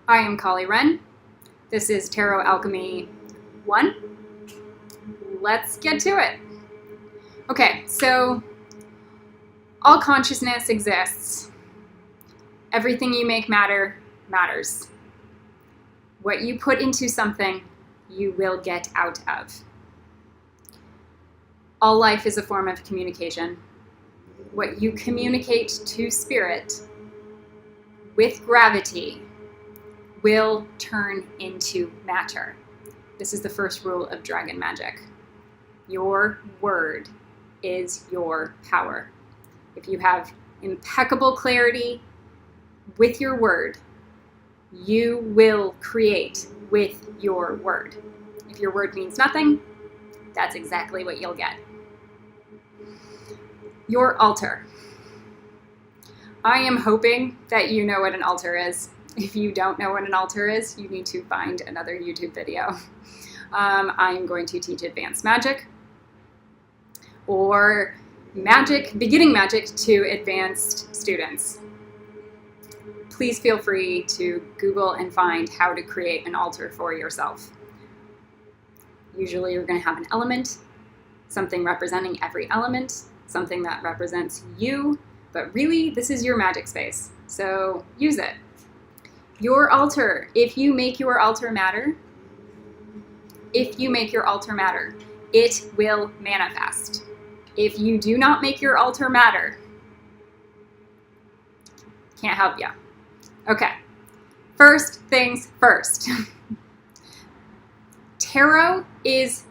I am Kaliren. This is Tarot Alchemy 1. Let's get to it. Okay, so all consciousness exists. Everything you make matters. What you put into something, you will get out of. All life is a form of communication. What you communicate to spirit with gravity will turn into matter. This is the first rule of dragon magic. Your word is your power. If you have impeccable clarity with your word, you will create with your word. If your word means nothing, that's exactly what you'll get. Your altar. I am hoping that you know what an altar is. If you don't know what an altar is, you need to find another YouTube video. I am going to teach advanced magic or magic, beginning magic to advanced students. Please feel free to Google and find how to create an altar for yourself. Usually you're going to have an element, something representing every element, something that represents you, but really this is your magic space, so use it. Your altar, if you make your altar matter, it will manifest. If you do not make your altar matter, can't help you. Okay, first things first. Tarot is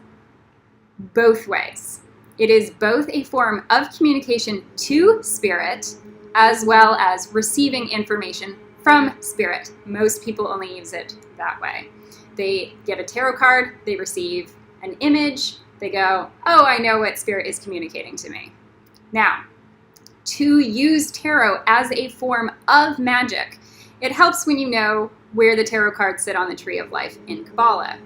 both ways. It is both a form of communication to spirit as well as receiving information from spirit. Most people only use it that way. They get a tarot card, they receive an image, they go, oh, I know what spirit is communicating to me. Now, to use tarot as a form of magic, it helps when you know where the tarot cards sit on the tree of life in Kabbalah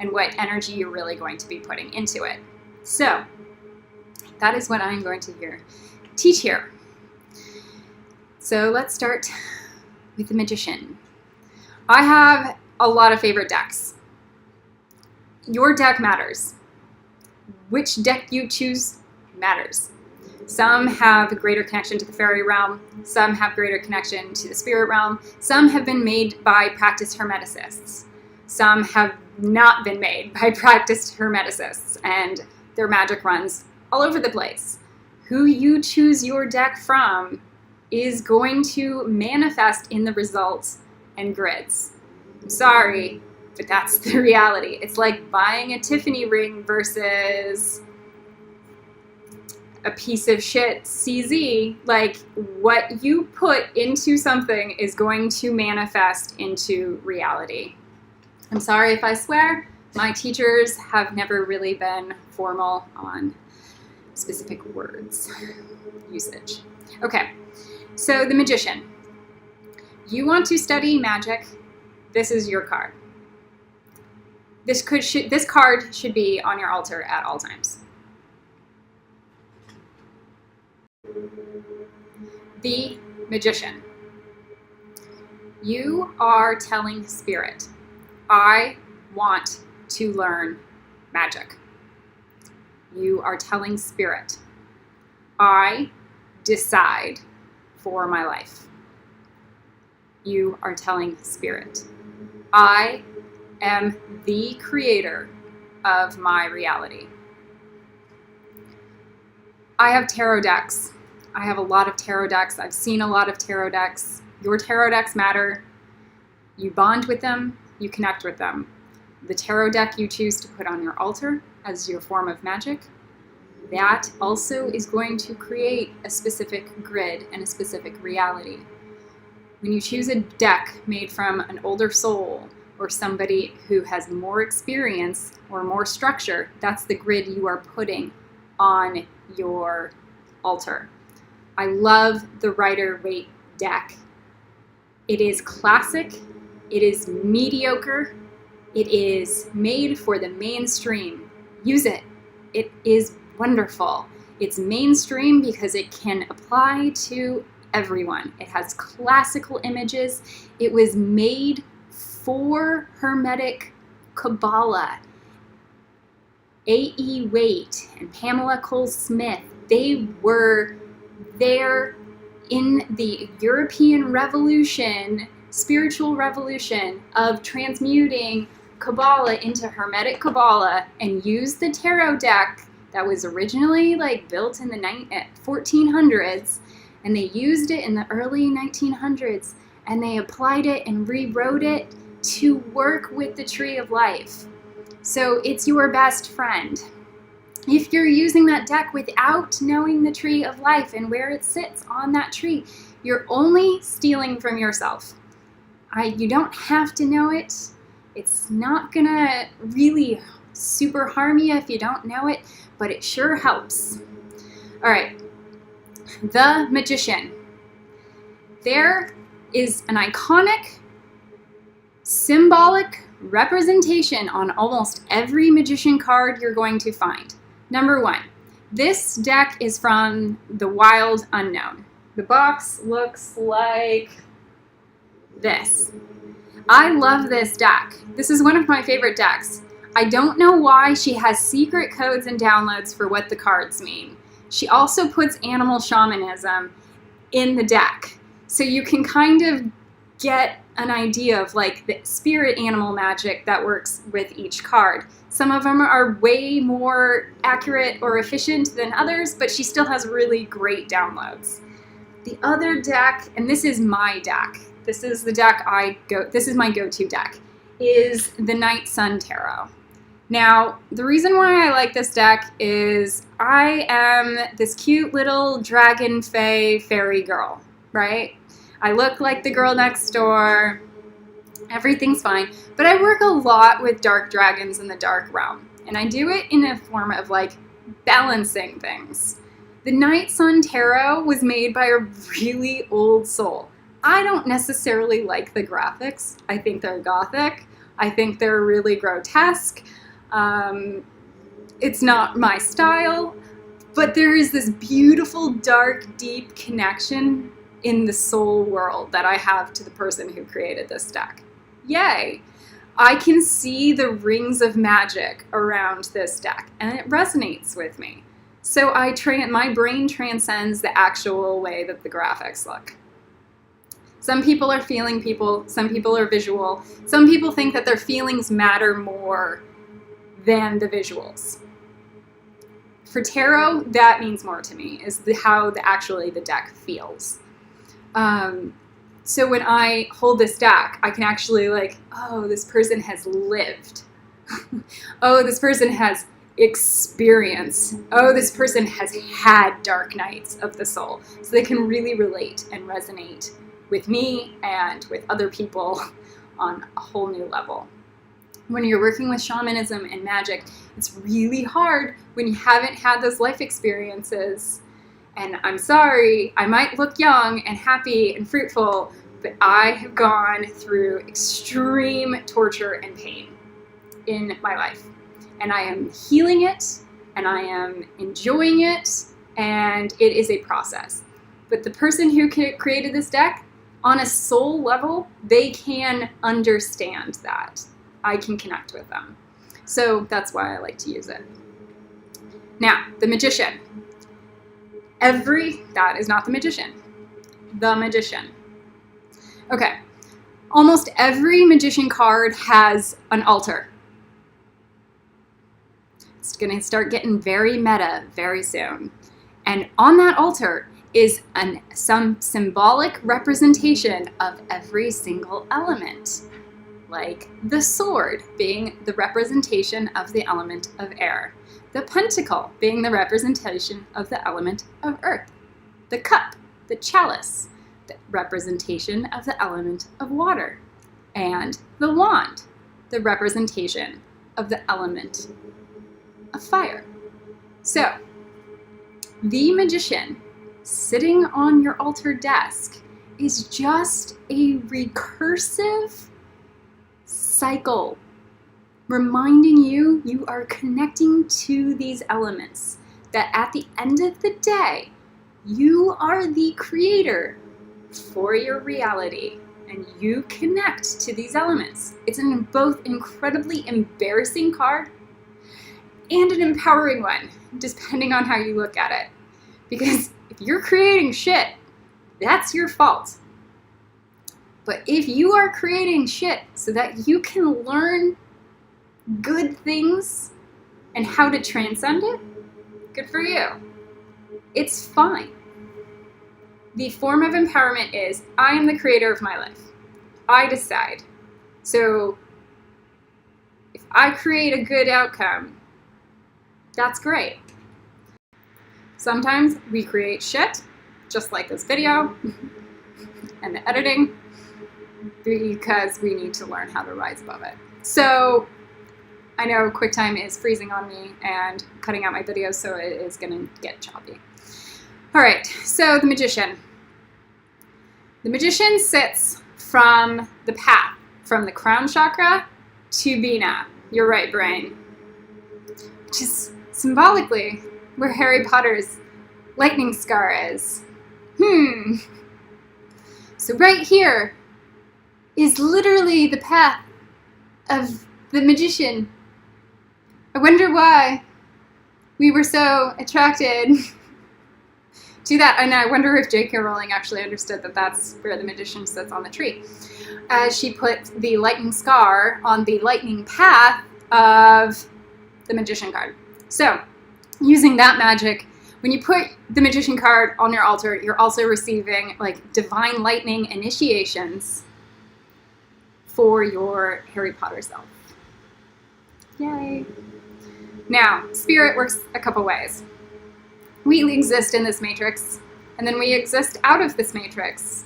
and what energy you're really going to be putting into it. So, that is what I'm going to teach here. So let's start with the Magician. I have a lot of favorite decks. Your deck matters. Which deck you choose matters. Some have a greater connection to the fairy realm. Some have greater connection to the spirit realm. Some have been made by practiced hermeticists. Some have not been made by practiced hermeticists, and their magic runs all over the place. Who you choose your deck from is going to manifest in the results and grids. I'm sorry, but that's the reality. It's like buying a Tiffany ring versus a piece of shit CZ. Like, what you put into something is going to manifest into reality. I'm sorry if I swear. My teachers have never really been formal on specific words usage. Okay, so the Magician. You want to study magic, this is your card. This card should be on your altar at all times. The Magician. You are telling spirit, I want to learn magic. You are telling spirit, I decide for my life. You are telling spirit, I am the creator of my reality. I have tarot decks. I have a lot of tarot decks. I've seen a lot of tarot decks. Your tarot decks matter. You bond with them, you connect with them. The tarot deck you choose to put on your altar as your form of magic, that also is going to create a specific grid and a specific reality. When you choose a deck made from an older soul or somebody who has more experience or more structure, that's the grid you are putting on your altar. I love the Rider-Waite deck. It is classic, it is mediocre, it is made for the mainstream. Use it. It is wonderful. It's mainstream because it can apply to everyone. It has classical images. It was made for Hermetic Kabbalah. A.E. Waite and Pamela Cole-Smith, they were there in the European Revolution, spiritual revolution of transmuting Kabbalah into Hermetic Kabbalah, and used the tarot deck that was originally like built in the 1400s, and they used it in the early 1900s, and they applied it and rewrote it to work with the Tree of Life. So it's your best friend. If you're using that deck without knowing the Tree of Life and where it sits on that tree, you're only stealing from yourself. You don't have to know it. It's not gonna really super harm you if you don't know it, but it sure helps. All right, the Magician. There is an iconic, symbolic representation on almost every magician card you're going to find. Number one, this deck is from the Wild Unknown. The box looks like this. I love this deck. This is one of my favorite decks. I don't know why she has secret codes and downloads for what the cards mean. She also puts animal shamanism in the deck, so you can kind of get an idea of like the spirit animal magic that works with each card. Some of them are way more accurate or efficient than others, but she still has really great downloads. The other deck, and this is my deck, this is the deck this is my go-to deck, is the Night Sun Tarot. Now, the reason why I like this deck is I am this cute little dragon fae fairy girl, right? I look like the girl next door, everything's fine, but I work a lot with dark dragons in the dark realm, and I do it in a form of like balancing things. The Night Sun Tarot was made by a really old soul. I don't necessarily like the graphics. I think they're gothic. I think they're really grotesque. It's not my style, but there is this beautiful, dark, deep connection in the soul world that I have to the person who created this deck. Yay! I can see the rings of magic around this deck, and it resonates with me. So my brain transcends the actual way that the graphics look. Some people are feeling people, some people are visual. Some people think that their feelings matter more than the visuals. For tarot, that means more to me, is how actually the deck feels. So when I hold this deck, I can actually like, oh, this person has lived. Oh, this person has experience. Oh, this person has had dark nights of the soul. So they can really relate and resonate with me and with other people on a whole new level. When you're working with shamanism and magic, it's really hard when you haven't had those life experiences. And I'm sorry, I might look young and happy and fruitful, but I have gone through extreme torture and pain in my life. And I am healing it, and I am enjoying it, and it is a process. But the person who created this deck, on a soul level, they can understand that. I can connect with them. So that's why I like to use it. Now, the Magician. That is not the Magician. The Magician. Okay. Almost every Magician card has an altar. It's going to start getting very meta very soon. And on that altar is some symbolic representation of every single element. Like the sword being the representation of the element of air. The pentacle being the representation of the element of earth. The cup, the chalice, the representation of the element of water. And the wand, the representation of the element of fire. So, the Magician sitting on your altar desk is just a recursive cycle reminding you are connecting to these elements, that at the end of the day, you are the creator for your reality, and you connect to these elements. It's an both incredibly embarrassing card and an empowering one, depending on how you look at it. Because if you're creating shit, that's your fault. But if you are creating shit so that you can learn good things and how to transcend it, good for you. It's fine. The form of empowerment is, I am the creator of my life. I decide. So if I create a good outcome, that's great. Sometimes we create shit, just like this video and the editing, because we need to learn how to rise above it. So I know QuickTime is freezing on me and cutting out my videos, so it is going to get choppy. All right, so the Magician. The Magician sits from the path, from the crown chakra to Bina, your right brain, which is symbolically where Harry Potter's lightning scar is. So right here is literally the path of the Magician. I wonder why we were so attracted to that. And I wonder if J.K. Rowling actually understood that that's where the Magician sits on the tree, as she put the lightning scar on the lightning path of the Magician card. So using that magic, when you put the Magician card on your altar, you're also receiving like divine lightning initiations for your Harry Potter self. Yay. Now, spirit works a couple ways. We exist in this matrix, and then we exist out of this matrix.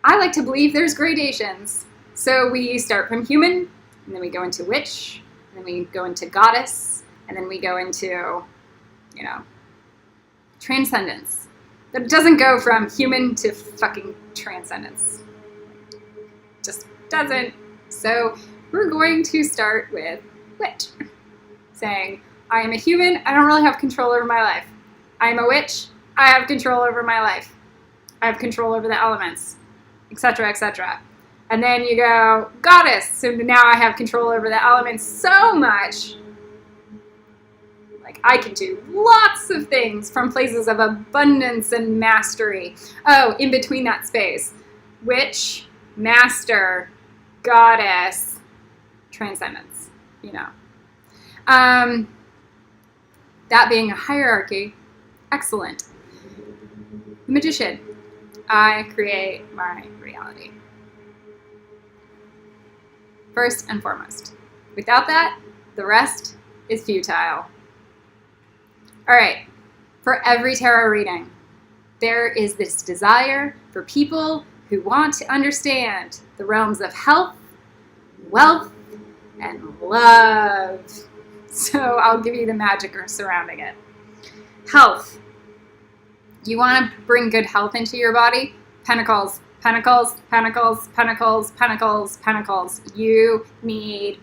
I like to believe there's gradations. So we start from human, and then we go into witch, and then we go into goddess, and then we go into, transcendence. But it doesn't go from human to fucking transcendence. Just doesn't. So we're going to start with witch, saying, I am a human, I don't really have control over my life. I am a witch, I have control over my life. I have control over the elements, etc., etc. And then you go, goddess, so now I have control over the elements so much. Like, I can do lots of things from places of abundance and mastery. Oh, in between that space, witch, master, goddess, transcendence, That being a hierarchy, excellent. The Magician, I create my reality. First and foremost. Without that, the rest is futile. All right, for every tarot reading, there is this desire for people who want to understand the realms of health, wealth, and love. So I'll give you the magic surrounding it. Health. You want to bring good health into your body? Pentacles, pentacles, pentacles, pentacles, pentacles, pentacles. You need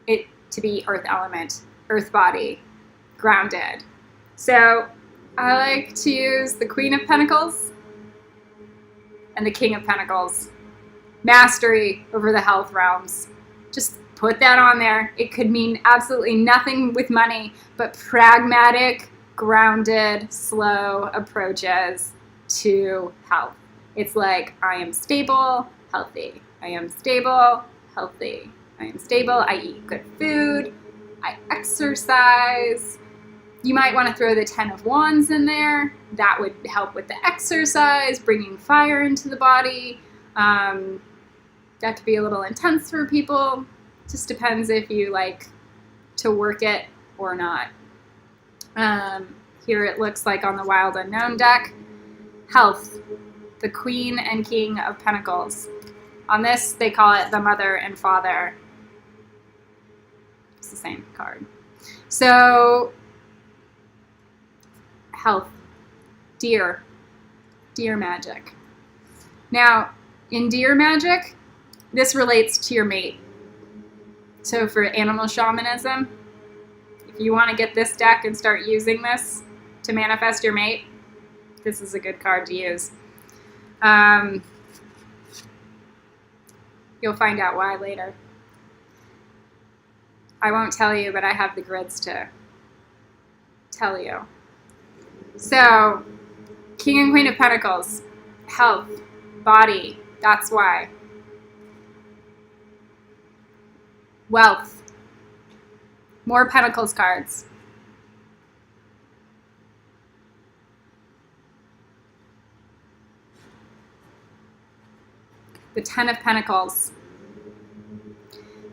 it to be earth element, earth body, grounded. So I like to use the Queen of Pentacles and the King of Pentacles. Mastery over the health realms. Just put that on there. It could mean absolutely nothing with money, but pragmatic, grounded, slow approaches to health. It's like, I am stable, healthy. I am stable, healthy. I am stable, I eat good food, I exercise. You might want to throw the 10 of Wands in there. That would help with the exercise, bringing fire into the body. That could be a little intense for people. Just depends if you like to work it or not. Here it looks like on the Wild Unknown deck, health, the Queen and King of Pentacles. On this, they call it the Mother and Father. It's the same card. So, health, deer magic. Now, in deer magic, this relates to your mate. So for animal shamanism, if you want to get this deck and start using this to manifest your mate, this is a good card to use. You'll find out why later. I won't tell you, but I have the grids to tell you. So, King and Queen of Pentacles, health, body, that's why. Wealth, more Pentacles cards. The Ten of Pentacles.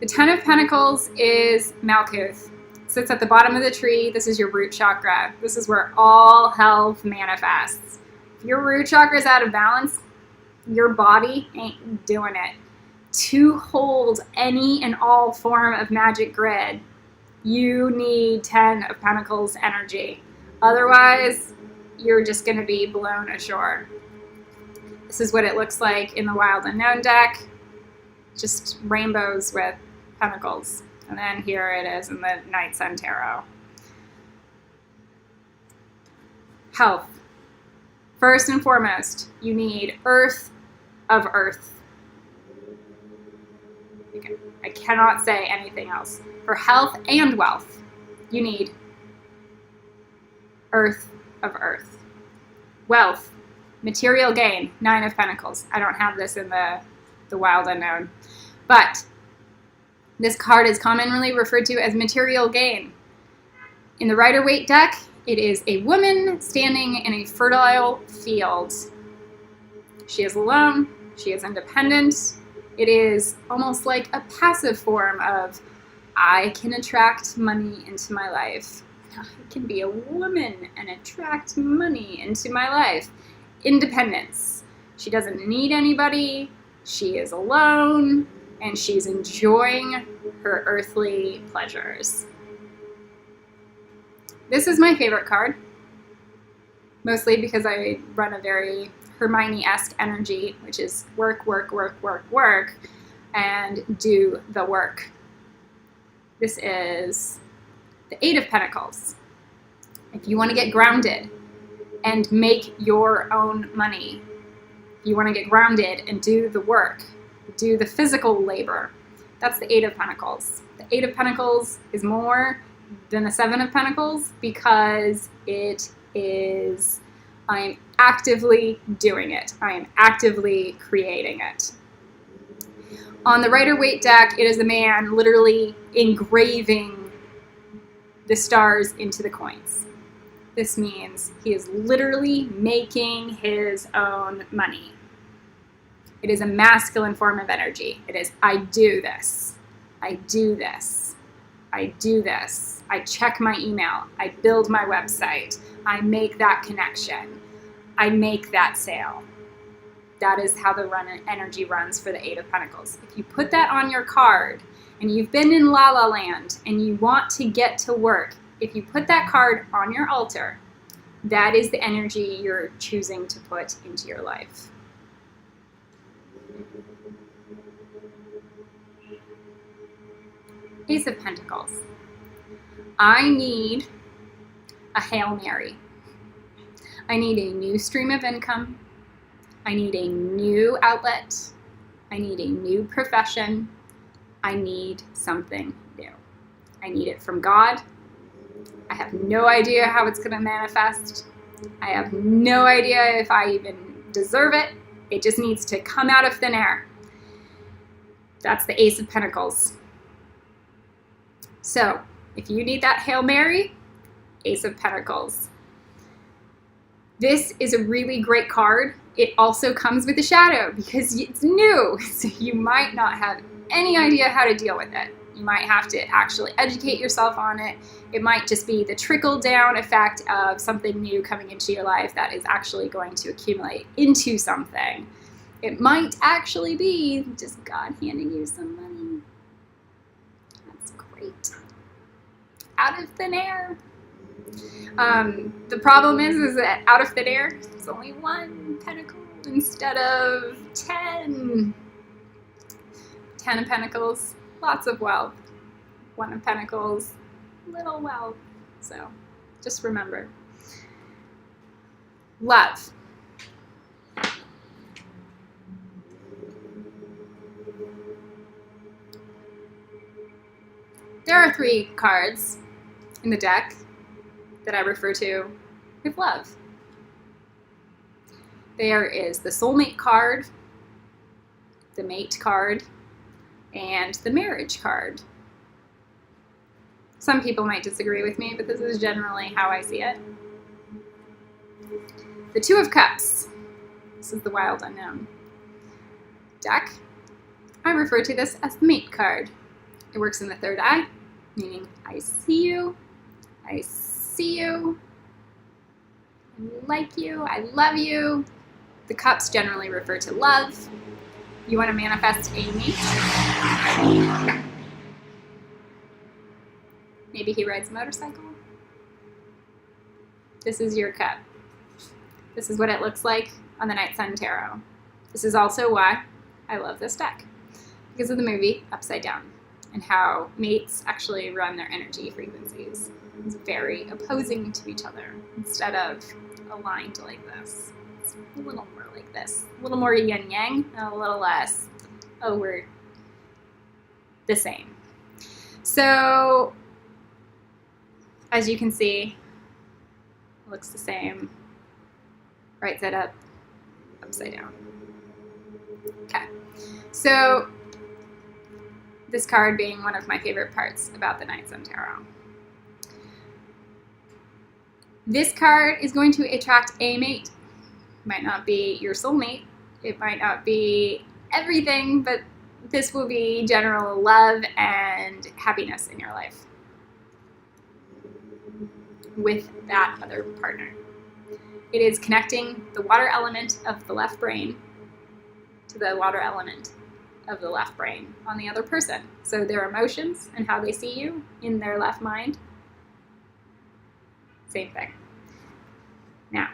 The Ten of Pentacles is Malkuth. It sits at the bottom of the tree. This is your root chakra. This is where all health manifests. If your root chakra is out of balance, your body ain't doing it. To hold any and all form of magic grid, you need 10 of Pentacles energy. Otherwise, you're just going to be blown ashore. This is what it looks like in the Wild Unknown deck. Just rainbows with pentacles. And then here it is in the Night Sun Tarot. Health. First and foremost, you need Earth of Earth. Okay. I cannot say anything else. For health and wealth, you need Earth of Earth. Wealth, material gain, 9 of Pentacles. I don't have this in the Wild Unknown. But this card is commonly referred to as material gain. In the Rider-Waite deck, it is a woman standing in a fertile field. She is alone. She is independent. It is almost like a passive form of, I can attract money into my life. I can be a woman and attract money into my life. Independence. She doesn't need anybody. She is alone, and she's enjoying her earthly pleasures. This is my favorite card, mostly because I run a very Hermione-esque energy, which is work, work, work, work, work, and do the work. This is the 8 of Pentacles. If you want to get grounded and make your own money, if you want to get grounded and do the work, do the physical labor, that's the 8 of Pentacles. The 8 of Pentacles is more than the 7 of Pentacles because it is, I am actively doing it. I am actively creating it. On the Rider-Waite deck, it is a man literally engraving the stars into the coins. This means he is literally making his own money. It is a masculine form of energy. It is, I do this. I do this. I do this. I check my email. I build my website. I make that connection. I make that sale. That is how the energy runs for the 8 of Pentacles. If you put that on your card and you've been in La La Land and you want to get to work, if you put that card on your altar, that is the energy you're choosing to put into your life. Ace of Pentacles. I need a Hail Mary. I need a new stream of income. I need a new outlet. I need a new profession. I need something new. I need it from God. I have no idea how it's going to manifest. I have no idea if I even deserve it. It just needs to come out of thin air. That's the Ace of Pentacles. So, if you need that Hail Mary, Ace of Pentacles. This is a really great card. It also comes with a shadow because it's new. So you might not have any idea how to deal with it. You might have to actually educate yourself on it. It might just be the trickle-down effect of something new coming into your life that is actually going to accumulate into something. It might actually be just God handing you some money. That's great. Out of thin air. The problem is that out of thin air, it's only 1 pentacle instead of 10. 10 of Pentacles, lots of wealth. 1 of Pentacles, little wealth. So just remember. Love. There are 3 cards in the deck that I refer to with love. There is the soulmate card, the mate card, and the marriage card. Some people might disagree with me, but this is generally how I see it. The 2 of Cups. This is the wild unknown deck. I refer to this as the mate card. It works in the 3rd eye, meaning I see you, I see you, I like you, I love you. The cups generally refer to love. You want to manifest a mate. Maybe he rides a motorcycle. This is your cup. This is what it looks like on the Night Sun Tarot. This is also why I love this deck, because of the movie Upside Down and how mates actually run their energy frequencies. It's very opposing to each other instead of aligned like this. It's a little more like this, a little more yin-yang, and a little less, oh, we're the same. So, as you can see, it looks the same. Right side up, upside down. Okay, so this card being one of my favorite parts about the Night Sun Tarot. This card is going to attract a mate. It might not be your soulmate. It might not be everything, but this will be general love and happiness in your life with that other partner. It is connecting the water element of the left brain to the water element of the left brain on the other person. So their emotions and how they see you in their left mind, same thing. Now,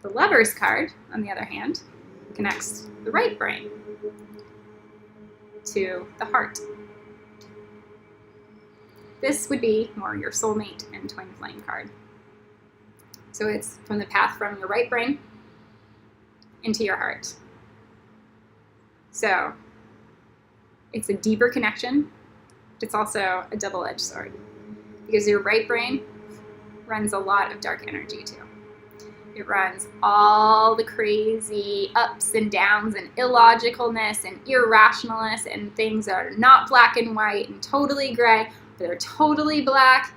the Lover's card, on the other hand, connects the right brain to the heart. This would be more your soulmate and twin flame card. So it's from the path from your right brain into your heart. So it's a deeper connection, but it's also a double-edged sword, because your right brain runs a lot of dark energy too. It runs all the crazy ups and downs and illogicalness and irrationalness and things that are not black and white and totally gray, but they're totally black.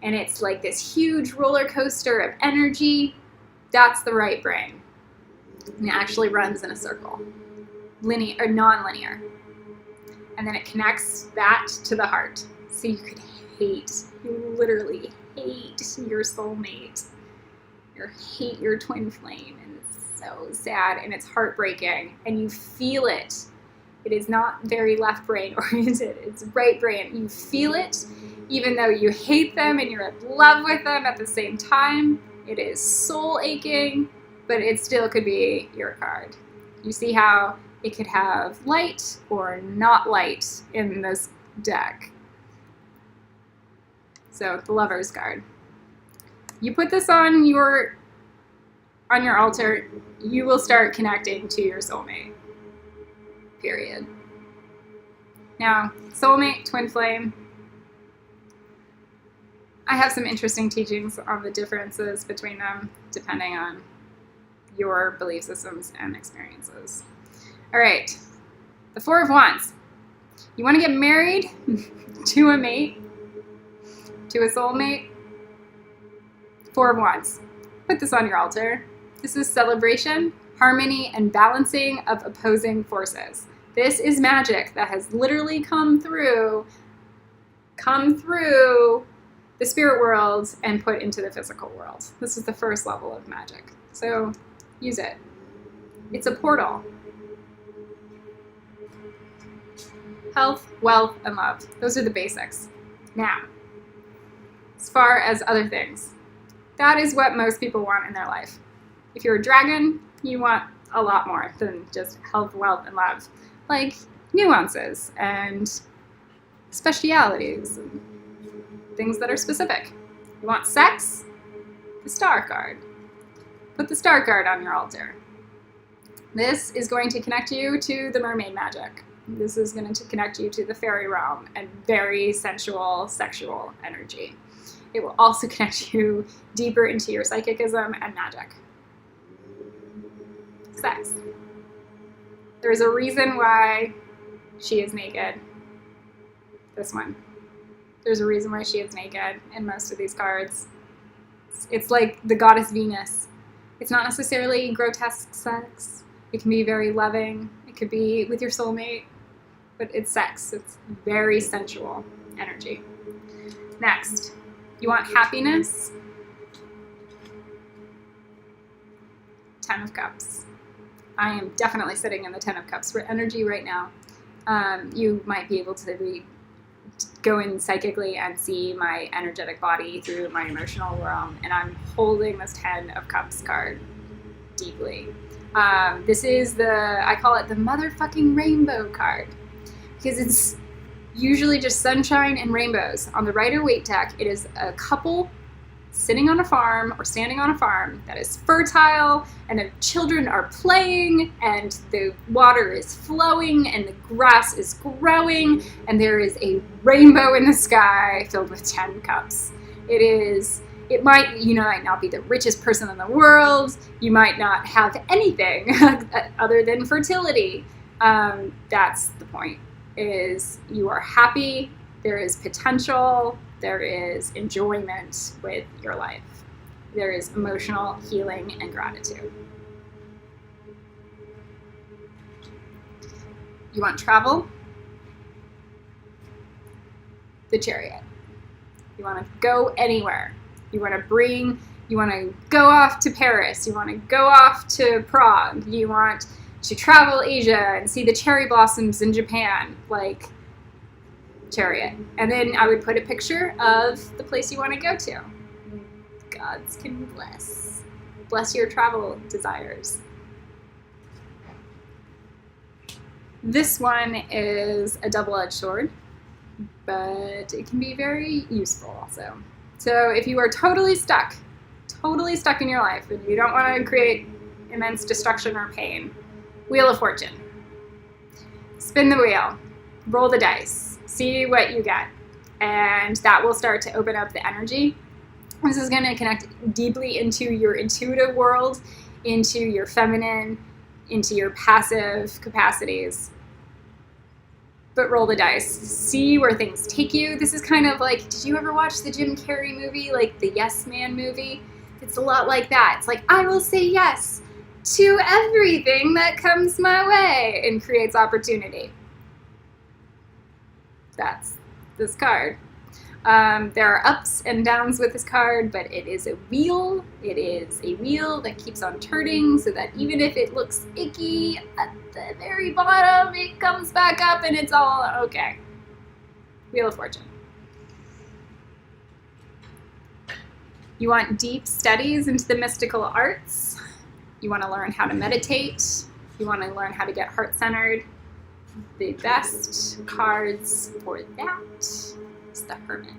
And it's like this huge roller coaster of energy. That's the right brain. And it actually runs in a circle, linear or non-linear. And then it connects that to the heart. So you could you literally hate your soulmate. You hate your twin flame. And it's so sad and it's heartbreaking. And you feel it. It is not very left brain oriented. It's right brain. You feel it. Even though you hate them and you're in love with them at the same time, it is soul aching, but it still could be your card. You see how it could have light or not light in this deck. So the Lover's card. You put this on your altar, you will start connecting to your soulmate. Period. Now, soulmate, twin flame. I have some interesting teachings on the differences between them, depending on your belief systems and experiences. All right, the Four of Wands. You want to get married to a mate, to a soulmate? Four of Wands. Put this on your altar. This is celebration, harmony, and balancing of opposing forces. This is magic that has literally come through the spirit world and put into the physical world. This is the first level of magic. So use it. It's a portal. Health, wealth, and love. Those are the basics. Now, as far as other things, that is what most people want in their life. If you're a dragon, you want a lot more than just health, wealth, and love. Like nuances and specialities and things that are specific. You want sex? The Star card. Put the Star card on your altar. This is going to connect you to the mermaid magic. This is going to connect you to the fairy realm and very sensual, sexual energy. It will also connect you deeper into your psychicism and magic. Sex. There's a reason why she is naked. This one. There's a reason why she is naked in most of these cards. It's like the goddess Venus. It's not necessarily grotesque sex. It can be very loving. It could be with your soulmate. But it's sex. It's very sensual energy. Next. You want happiness? 10 of Cups. I am definitely sitting in the 10 of Cups for energy right now. You might be able to go in psychically and see my energetic body through my emotional realm, and I'm holding this 10 of Cups card deeply. This is I call it the motherfucking rainbow card, because it's usually just sunshine and rainbows. On the Rider-Waite deck, it is a couple sitting on a farm or standing on a farm that is fertile, and the children are playing, and the water is flowing, and the grass is growing, and there is a rainbow in the sky filled with 10 cups. You might not be the richest person in the world. You might not have anything other than fertility. That's the point. Is you are happy, there is potential, there is enjoyment with your life. There is emotional healing and gratitude. You want travel? The Chariot. You want to go anywhere. You want to go off to Paris. You want to go off to Prague. You want to travel Asia and see the cherry blossoms in Japan, like Chariot. And then I would put a picture of the place you want to go to. Gods can bless your travel desires. This one is a double-edged sword, but it can be very useful also. So if you are totally stuck in your life, and you don't want to create immense destruction or pain, Wheel of Fortune. Spin the wheel, roll the dice, see what you get, and that will start to open up the energy. This is going to connect deeply into your intuitive world, into your feminine, into your passive capacities. But roll the dice, see where things take you. This is kind of like, did you ever watch the Jim Carrey movie, like the Yes Man movie? It's a lot like that. It's like, I will say yes to everything that comes my way, and creates opportunity. That's this card. There are ups and downs with this card, but it is a wheel. It is a wheel that keeps on turning, so that even if it looks icky at the very bottom, it comes back up and it's all okay. Wheel of Fortune. You want deep studies into the mystical arts. You want to learn how to meditate. You want to learn how to get heart-centered. The best cards for that is the Hermit.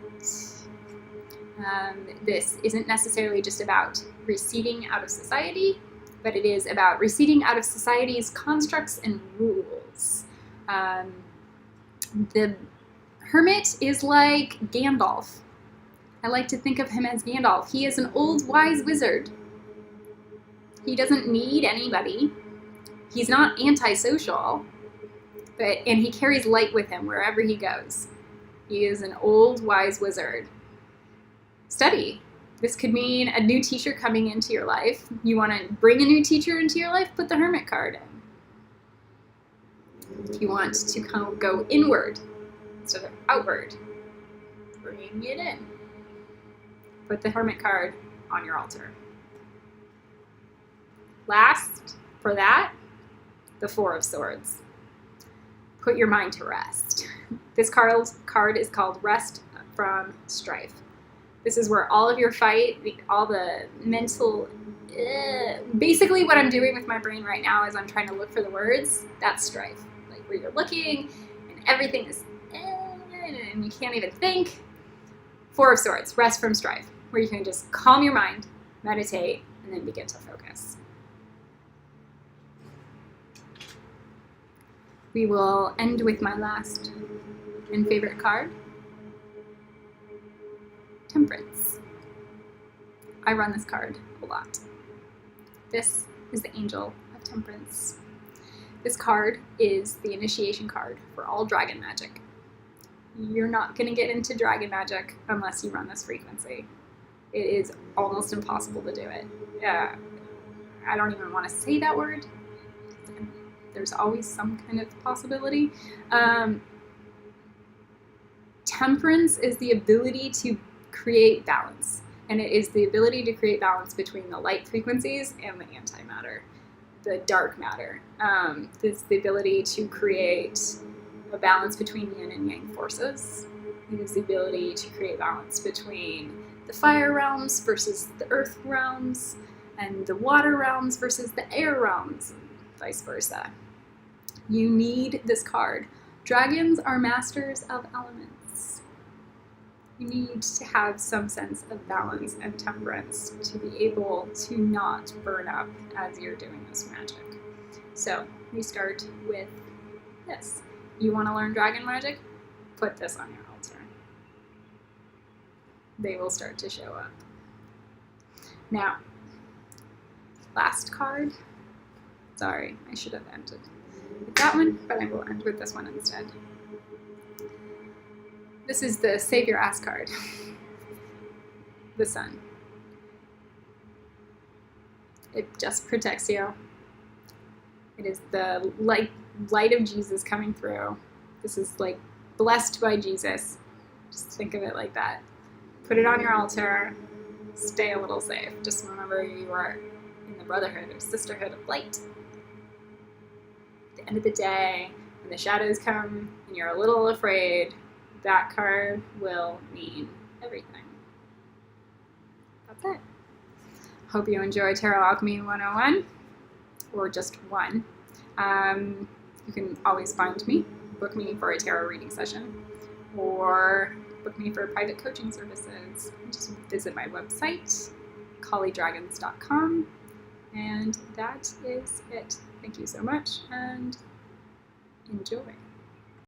This isn't necessarily just about receding out of society, but it is about receding out of society's constructs and rules. The Hermit is like Gandalf. I like to think of him as Gandalf. He is an old wise wizard. He doesn't need anybody. He's not antisocial, and he carries light with him wherever he goes. He is an old wise wizard. Study. This could mean a new teacher coming into your life. You want to bring a new teacher into your life? Put the Hermit card in. If you want to go inward instead of outward, bring it in. Put the Hermit card on your altar. Last, for that, the Four of Swords. Put your mind to rest. This card is called Rest from Strife. This is where all of your fight, all the mental, basically what I'm doing with my brain right now is I'm trying to look for the words. That's strife. Like where you're looking and everything is, and you can't even think. Four of Swords, Rest from Strife, where you can just calm your mind, meditate, and then begin to focus. We will end with my last and favorite card, Temperance. I run this card a lot. This is the Angel of Temperance. This card is the initiation card for all dragon magic. You're not going to get into dragon magic unless you run this frequency. It is almost impossible to do it. I don't even want to say that word. There's always some kind of possibility. Temperance is the ability to create balance. And it is the ability to create balance between the light frequencies and the antimatter, the dark matter. It's the ability to create a balance between yin and yang forces. It is the ability to create balance between the fire realms versus the earth realms, and the water realms versus the air realms, and vice versa. You need this card. Dragons are masters of elements. You need to have some sense of balance and temperance to be able to not burn up as you're doing this magic. So we start with this. You want to learn dragon magic? Put this on your altar. They will start to show up. Now, last card. Sorry, I should have ended with that one, but I will end with this one instead. This is the Save Your Ass card. The sun. It just protects you. It is the light of Jesus coming through. This is like blessed by Jesus. Just think of it like that. Put it on your altar. Stay a little safe. Just remember you are in the brotherhood or sisterhood of light. At the end of the day, when the shadows come and you're a little afraid, that card will mean everything. That's it. Hope you enjoy Tarot Alchemy 101, or just one. You can always find me, book me for a tarot reading session, or book me for private coaching services. Just visit my website, kalidragons.com, and that is it. Thank you so much, and enjoy.